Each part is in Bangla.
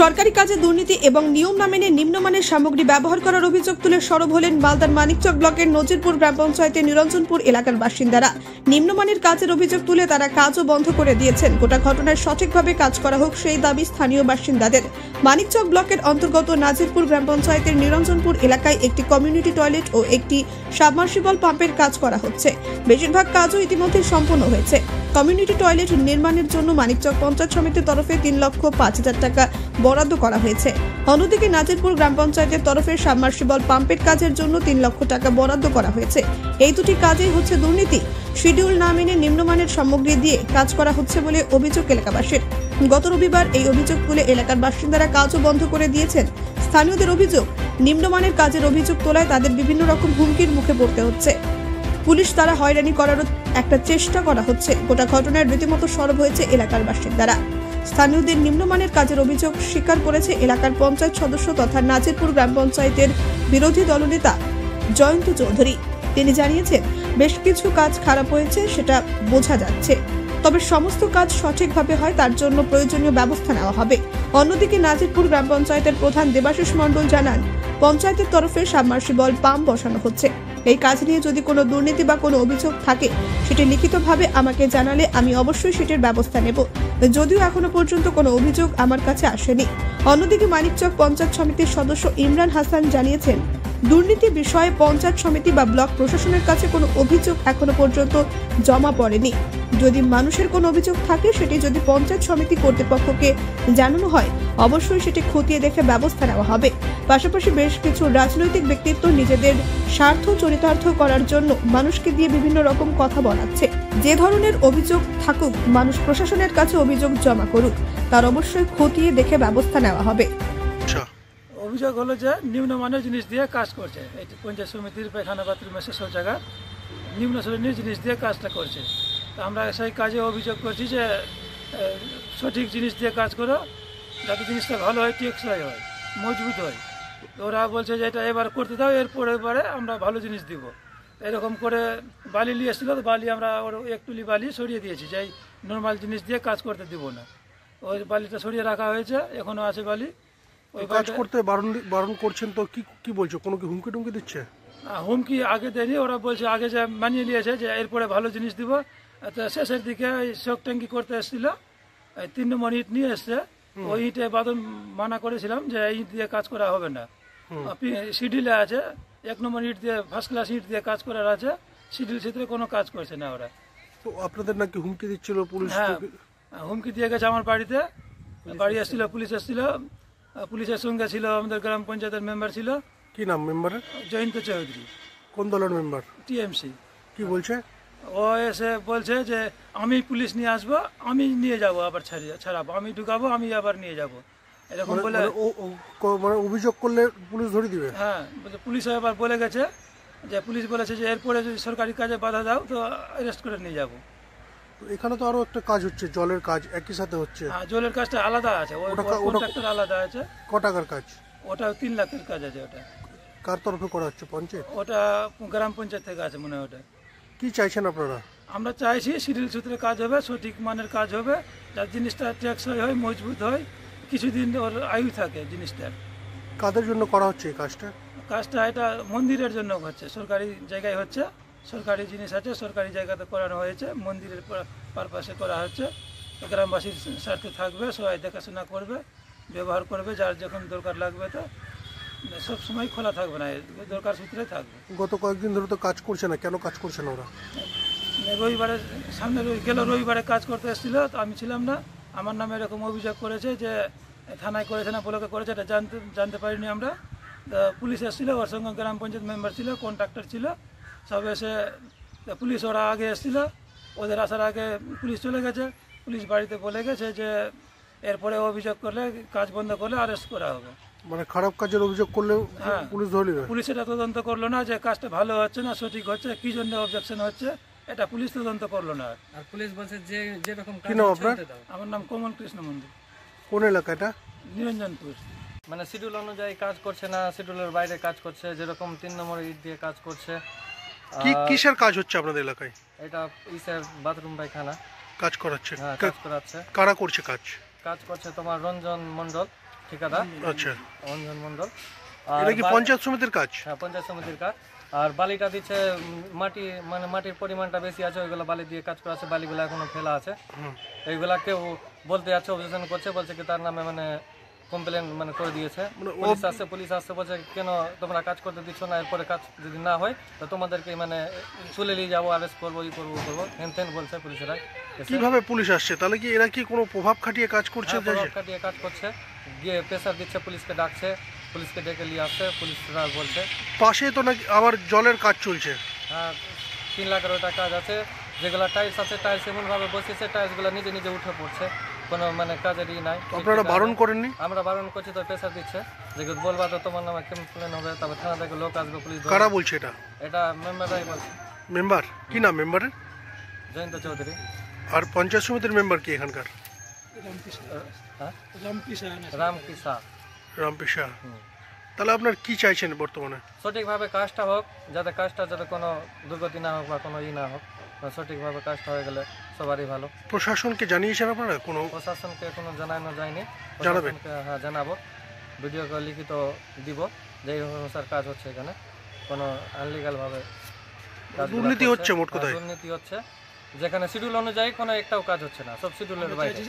সরকারি কাজে দুর্নীতি এবং নিয়ম না মেনে নিম্নমানের সামগ্রী ব্যবহার করার অভিযোগ তুলে সরব হলেন মালদার মানিকচক ব্লকের নজিরপুর গ্রাম পঞ্চায়েতের নিরঞ্জনপুর এলাকার বাসিন্দারা। নিম্নমানের কাজের অভিযোগ তুলে তারা কাজও বন্ধ করে দিয়েছেন। গোটা ঘটনায় সঠিকভাবে কাজ করা হোক সেই দাবি স্থানীয় বাসিন্দাদের। মানিকচক ব্লকের অন্তর্গত নাজিরপুর গ্রাম পঞ্চায়েতের নিরঞ্জনপুর এলাকায় একটি কমিউনিটি টয়লেট ও একটি সাবমার্সিবল পাম্পের কাজ করা হচ্ছে। বেশিরভাগ কাজও ইতিমধ্যে সম্পন্ন হয়েছে। কমিউনিটি টয়লেট নির্মাণের জন্য মানিকচক পঞ্চায়েত সমিতির তরফে 3,05,000 টাকা বরাদ্দ করা হয়েছে। অন্যদিকে নাজিরপুর গ্রাম পঞ্চায়েতের তরফে সাবমার্সিবল পাম্পের কাজের জন্য 3 লক্ষ টাকা বরাদ্দ করা হয়েছে। এই দুটি কাজেই হচ্ছে দুর্নীতি। শিডিউল না মেনে নিম্নমানের সামগ্রী দিয়ে কাজ করা হচ্ছে বলে অভিযোগ এলাকাবাসীর। গত রবিবার এই অভিযোগ তুলে এলাকার বাসিন্দারা কাজও বন্ধ করে দিয়েছেন। স্থানীয়দের অভিযোগ, নিম্নমানের কাজের অভিযোগ তোলায় তাদের বিভিন্ন রকম হুমকির মুখে পড়তে হচ্ছে। পুলিশ দ্বারা হয়রানি করারও একটা চেষ্টা করা হচ্ছে। গোটা ঘটনায় রীতিমতো সরব হয়েছে এলাকার বাসিন্দারা। স্থানীয়দের নিম্নমানের কাজের অভিযোগ স্বীকার করেছে এলাকার পঞ্চায়েত সদস্য তথা নাজিরপুর গ্রাম পঞ্চায়েতের বিরোধী দলনেতা জয়ন্ত চৌধুরী। তিনি জানিয়েছেন, বেশ কিছু কাজ খারাপ হয়েছে সেটা বোঝা যাচ্ছে, তবে সমস্ত কাজ সঠিকভাবে হয় তার জন্য প্রয়োজনীয় ব্যবস্থা নেওয়া হবে। অন্যদিকে নাজিরপুর গ্রাম পঞ্চায়েতের প্রধান দেবাশিস মণ্ডল জানান, পঞ্চায়েতের তরফে সাবমার্সিবল পাম্প বসানো হচ্ছে। এই কাজ নিয়ে যদি কোনো দুর্নীতি বা কোনো অভিযোগ থাকে সেটি লিখিতভাবে আমাকে জানালে আমি অবশ্যই সেটির ব্যবস্থা নেব, যদিও এখনো পর্যন্ত কোনো অভিযোগ আমার কাছে আসেনি। অন্যদিকে মানিকচক পঞ্চায়েত সমিতির সদস্য ইমরান হাসান জানিয়েছেন, দুর্নীতি বিষয়ে পঞ্চায়েত সমিতি বা ব্লক প্রশাসনের কাছে কোনো অভিযোগ এখনো পর্যন্ত জমা পড়েনি। যদি মানুষের কোনো অভিযোগ থাকে সেটি যদি পঞ্চায়েত সমিতি কর্তৃপক্ষকে জানানো হয় অবশ্যই সেটি খতিয়ে দেখে ব্যবস্থা নেওয়া হবে। পাশাপাশি বেশ কিছু রাজনৈতিক ব্যক্তিত্ব নিজেদের স্বার্থ চরিতার্থ করার জন্য মানুষকে দিয়ে বিভিন্ন রকম কথা বলাচ্ছে। যে ধরনের অভিযোগ থাকুক, মানুষ প্রশাসনের কাছে অভিযোগ জমা করুক, তার অবশ্যই খতিয়ে দেখে ব্যবস্থা নেওয়া হবে। অভিযোগ হলো যে নিম্নমানের জিনিস দিয়ে কাজ করছে। এই পঞ্চায়েত সমিতির পায়খানা বাথরুমের সেসব জায়গা নিম্ন শ্রেণীর জিনিস দিয়ে কাজটা করছে। তো আমরা সেই কাজে অভিযোগ করছি যে সঠিক জিনিস দিয়ে কাজ করো, যাতে জিনিসটা ভালো হয়, টেকসই হয়, মজবুত হয়। তো ওরা বলছে যে এটা এবার করতে দাও, এরপরে আমরা ভালো জিনিস দিব। এরকম করে বালি নিয়ে এসেছিলো, তো বালি আমরা ওর এক তুলি বালি সরিয়ে দিয়েছি, যে এই নর্মাল জিনিস দিয়ে কাজ করতে দিব না। ওই বালিটা সরিয়ে রাখা হয়েছে, এখনও আছে বালি। ওই কাজ করতে বারণ করছেন, তো কি বলছো? কোনো কি হুমকি টুমকি দিচ্ছে? হুমকি আগে দেয়নি, ওরা বলছে আগে যে মানিয়ে নিয়েছে যে এরপরে ভালো জিনিস দিব। তো শেষের দিকে এই শক ট্যাঙ্কি করতে এসেছিল, 3 নম্বর ইট নিয়ে এসছে। ওই ইটে বাদন মানা করেছিলাম যে ইট দিয়ে কাজ করা হবে না। শিডিউলে আছে 1 নম্বর ইট দিয়ে, ফার্স্ট ক্লাস ইট দিয়ে কাজ করার আছে। শিডিউল ক্ষেত্রে কোনো কাজ করছে না ওরা। তো আপনাদের নাকি হুমকি দিচ্ছিল পুলিশ? হ্যাঁ, হুমকি দিয়ে গেছে আমার বাড়িতে। বাড়ি এসেছিল, পুলিশ এসেছিল, পুলিশের সঙ্গে ছিল আমাদের গ্রাম পঞ্চায়েতের মেম্বার ছিল। কি নাম মেম্বারের? জয়ন্ত চৌধুরী। কোন দলের মেম্বার? টিএমসি। কি বলছে? ও এসে বলছে যে আমি পুলিশ নিয়ে আসবো, আমি নিয়ে যাবো, আবার ছাড়াবো, আমি ঢুকাবো, আমি আবার নিয়ে যাব, এরকম বলে। মানে অভিযোগ করলে পুলিশ ধরে দিবে? হ্যাঁ, পুলিশ আবার বলে গেছে যে, পুলিশ বলেছে যে এরপরে যদি সরকারি কাজে বাধা দাও তো অ্যারেস্ট করে নিয়ে যাবো। এখানে তো আরো একটা কাজ হচ্ছে, জলের কাজ একই সাথে হচ্ছে। হ্যাঁ, জলের কাজটা আলাদা আছে, কন্ট্রাক্টর আলাদা আছে। ক টাকার কাজ ওটা? 3 লাখের কাজ আছে। ওটা কার তরফে করা হচ্ছে? পঞ্চায়েত? ওটা গ্রাম পঞ্চায়েত থেকে আছে মনে হয়। ওটা কি চাইছেন আপনারা? আমরা চাইছি শিডিউল সূত্রে কাজ হবে, সঠিক মানের কাজ হবে, যার জিনিসটা টেকসই হয়, মজবুত হয়, কিছুদিন ওর আয়ু থাকে জিনিসটার। কাদের জন্য করা হচ্ছে এই কাজটা? কাজটা এটা মন্দিরের জন্য হচ্ছে, সরকারি জায়গায় হচ্ছে, সরকারি জিনিস আছে, সরকারি জায়গাতে করানো হয়েছে, মন্দিরের পারপাসে করা হচ্ছে। গ্রামবাসীর স্বার্থে থাকবে, সবাই দেখাশোনা করবে, ব্যবহার করবে, যার যখন দরকার লাগবে। তো সব সময় খোলা থাকবে না, দরকার সূত্রে থাকবে। গত কয়েকদিন ধরে তো কাজ করছে না, কেন কাজ করছে না ওরা? রবিবারে, সামনে গেল রবিবারে কাজ করতে এসেছিল, তো আমি ছিলাম না। আমার নামে এরকম অভিযোগ করেছে যে থানায় করেছে না, ব্লকে করেছে, এটা জানতে পারিনি আমরা। পুলিশ এসেছিলো, ওর সঙ্গে গ্রাম পঞ্চায়েত মেম্বার ছিল, কন্ট্রাক্টর ছিল, সব এসে পুলিশ ওরা আগে এসেছিলো। ওদের আসার আগে পুলিশ চলে গেছে। পুলিশ বাড়িতে বলে গেছে যে এরপরে অভিযোগ করলে, কাজ বন্ধ করলে অ্যারেস্ট করা হবে। মানে খারাপ কাজের অভিযোগ করলে পুলিশ ধরে নেবে? পুলিশ এটা তদন্ত করলো না যে কাজটা ভালো হচ্ছে না, সঠিক হচ্ছে, কি জন্য অবজেকশন হচ্ছে, এটা পুলিশ তদন্ত করলো না। আর পুলিশ বলছে যে যেরকম কাজ। কি নাম আপনার? আমার নাম কমল কৃষ্ণ মন্দির। কোন এলাকা এটা? নিরঞ্জনপুর। মানে শিডিউল অনুযায়ী কাজ করছে না, শিডিউলের বাইরে কাজ করছে, যেরকম 3 নম্বর ইট দিয়ে কাজ করছে। কিসের কাজ হচ্ছে আপনাদের এলাকায়? এটা ইসের বাথরুম পায়খানা কাজ করাচ্ছে। হ্যাঁ, কাজ করাচ্ছে। কারা করছে কাজ? কাজ করছে তোমার রঞ্জন মণ্ডল। ঠিকাদার আচ্ছা, অঞ্জন মণ্ডল। এটা কি পঞ্চায়েত সমিতির কাজ? হ্যাঁ, পঞ্চায়েত সমিতির কাজ। আর বালিটা দিচ্ছে মাটি, মানে মাটির পরিমাণটা বেশি আছে, ওইগুলো বালি দিয়ে কাজ করা আছে, বালিগুলো এখনো ফেলা আছে। এইগুলা কেউ বলতে যাচ্ছে, অবজেকশন করছে, বলছে কি তার নামে মানে কমপ্লেন মানে করে দিয়েছে। পুলিশ আসছে বলছে কেন তোমরা কাজ করতে দিচ্ছ না, এরপরে কাজ যদি না হয় তো তোমাদেরকে মানে তুলে নিয়ে যাবো, অ্যারেস্ট করবো, ই করবো করবো হেন তেন বলছে পুলিশেরা। কিভাবে পুলিশ আসছে? তাহলে কি এরা কি কোনো প্রভাব খাটিয়ে কাজ করছে? প্রভাব খাটিয়ে কাজ করছে, গিয়ে প্রেসার দিচ্ছে, পুলিশকে ডাকছে, পুলিশকে ডেকে নিয়ে আসছে, পুলিশরা বলছে। পাশে তো নাকি আবার জলের কাজ চলছে। হ্যাঁ, 3 লাখের ওটা কাজ আছে, যেগুলো টাইলস আছে, টাইলস এমনভাবে বসেছে, টাইলসগুলো নিজে নিজে উঠে পড়ছে, কোনো মানে কাজেরই নাই। আপনারা বারণ করেননি? আমরা বারণ করছি তো প্রেসার দিচ্ছে, যে বলবা তো তোমার নামে কমপ্লেন হবে, তারপর থানা থেকে লোক আসবে, পুলিশ। কারা বলছে এটা? এটা মেম্বাররাই বলছে। মেম্বার কি নাম মেম্বারের? জয়ন্ত চৌধুরী। আর পঞ্চায়েত সমিতির মেম্বার কি এখানকার? হ্যাঁ, রামকিসা। রামপিসা। তাহলে আপনার কি চাইছেন বর্তমানে? সঠিকভাবে কাজটা হোক, যাতে কোনো দুর্গতি না হোক বা কোনো ই না হোক, সঠিকভাবে কাজটা হয়ে গেলে সবারই ভালো। প্রশাসনকে জানিয়েছেন আপনারা? কোনো প্রশাসনকে এখনো জানানো যায়নি। জানাবেন? হ্যাঁ, জানাবো, ভিডিওকে লিখিত দিব যে এই অনুসার কাজ হচ্ছে, এখানে কোনো আনলিগাল ভাবে দুর্নীতি হচ্ছে, মোট কথায় দুর্নীতি হচ্ছে। যেখানে শিডিউল অনুযায়ী কোনো একটাও কাজ হচ্ছে না, সব শিডিউলের বাইরে।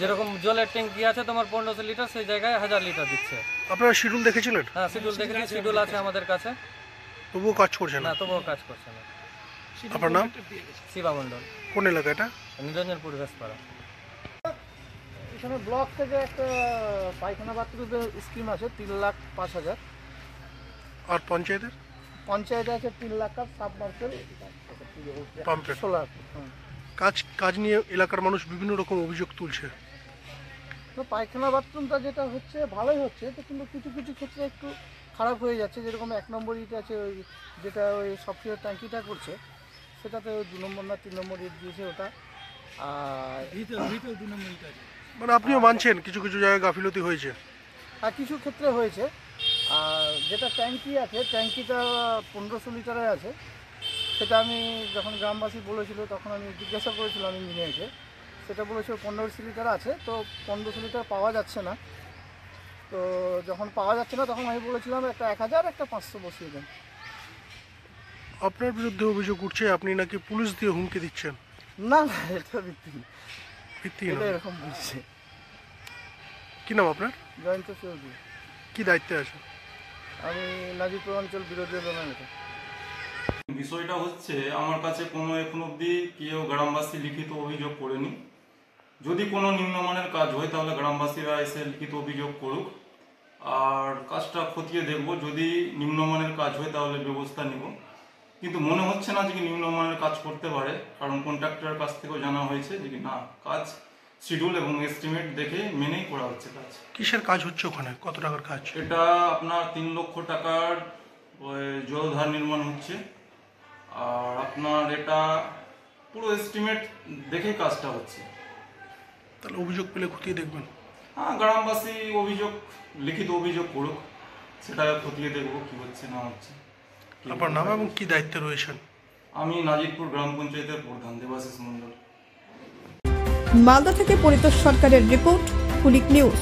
যেরকম জলের ট্যাঙ্কি আছে তোমার 1500 লিটার, সেই জায়গায় 1000 লিটার দিচ্ছে। আপনারা শিডিউল দেখেছিলেন? হ্যাঁ, শিডিউল দেখেছি, শিডিউল আছে আমাদের কাছে, তবুও কাজ করছে না? না, তবুও কাজ করছে না। আপনার নাম? শিবা মণ্ডল। কোন এলাকা এটা? নিরঞ্জনপুর বেসপাড়া। এখানে ব্লক থেকে একটা পায়খানা বাথরুমের স্কিম আছে 3,05,000। আর পঞ্চায়েতের? পঞ্চায়েতে আছে 3 লাখ আর সাবমার্সেল পাম্পের 16। কাজ নিয়ে এলাকার মানুষ বিভিন্ন রকম অভিযোগ তুলছে। তো পায়খানা বাথরুমটা যেটা হচ্ছে ভালোই হচ্ছে, তো কিন্তু কিছু কিছু ক্ষেত্রে একটু খারাপ হয়ে যাচ্ছে। যেরকম 1 নম্বর ইট আছে, ওই যেটা ওই সফটওয়্যার ট্যাঙ্কিটা করছে, সেটাতে ওই 2 নম্বর না 3 নম্বর ইট দিয়েছে ওটা। আর মানে আপনিও মানছেন কিছু কিছু জায়গায় গাফিলতি হয়েছে? আর কিছু ক্ষেত্রে হয়েছে। আর যেটা ট্যাঙ্কি আছে, ট্যাঙ্কিটা 1500 লিটারের আছে। সেটা আমি যখন গ্রামবাসী বলেছিল তখন আমি জিজ্ঞাসা করেছিলাম ইঞ্জিনিয়ারকে, সেটা বলেছিল 1500 লিটার আছে, তো 1500 লিটার পাওয়া যাচ্ছে না। তো যখন পাওয়া যাচ্ছে না তখন আমি বলেছিলাম একটা 1000 একটা 500 বসিয়ে দেন। আপনার বিরুদ্ধে অভিযোগ উঠছে আপনি নাকি পুলিশ দিয়ে হুমকি দিচ্ছেন? না না, এটা ভিত্তিহীন, ভিত্তিহীন? এটা এরকম বলছে। কি নাম আপনার? জয়ন্ত চৌধুরী। কি দায়িত্বে আছে? আমি নাজিরপুর অঞ্চল বিরোধী দলের নেতা। বিষয়টা হচ্ছে, আমার কাছে কোনো এখন অবধি কেউ গ্রামবাসী লিখিত অভিযোগ করেনি। যদি কোনো নিম্নমানের কাজ হয় তাহলে গ্রামবাসীরা এসে লিখিত অভিযোগ করুক, আর কাজটা খতিয়ে দেখব। যদি নিম্নমানের কাজ হয় তাহলে ব্যবস্থা নিব, কিন্তু মনে হচ্ছে না যে নিম্নমানের কাজ করতে পারে, কারণ কন্ট্রাক্টরের কাছ থেকেও জানা হয়েছে যে না, কাজ শিডিউল এবং এস্টিমেট দেখে মেনেই করা হচ্ছে কাজ। কিসের কাজ হচ্ছে ওখানে? কত টাকার কাজ? এটা আপনার 3 লক্ষ টাকার জলধার নির্মাণ হচ্ছে। আর আপনার এটা পুরো এস্টিমেট দেখে কাজটা হচ্ছে। তাহলে অভিযোগ পেলে খতিয়ে দেখবেন? হ্যাঁ, গ্রামবাসী অভিযোগ, লিখিত অভিযোগ করুক, সেটা খতিয়ে দেখবো কি হচ্ছে না হচ্ছে। আপনার নাম এবং কি দায়িত্বে রয়েছেন? আমি নাজিরপুর গ্রাম পঞ্চায়েতের প্রধান দেবাশিস মণ্ডল। মালদা থেকে পরিতোষ সরকারের রিপোর্ট, কুলিক নিউজ।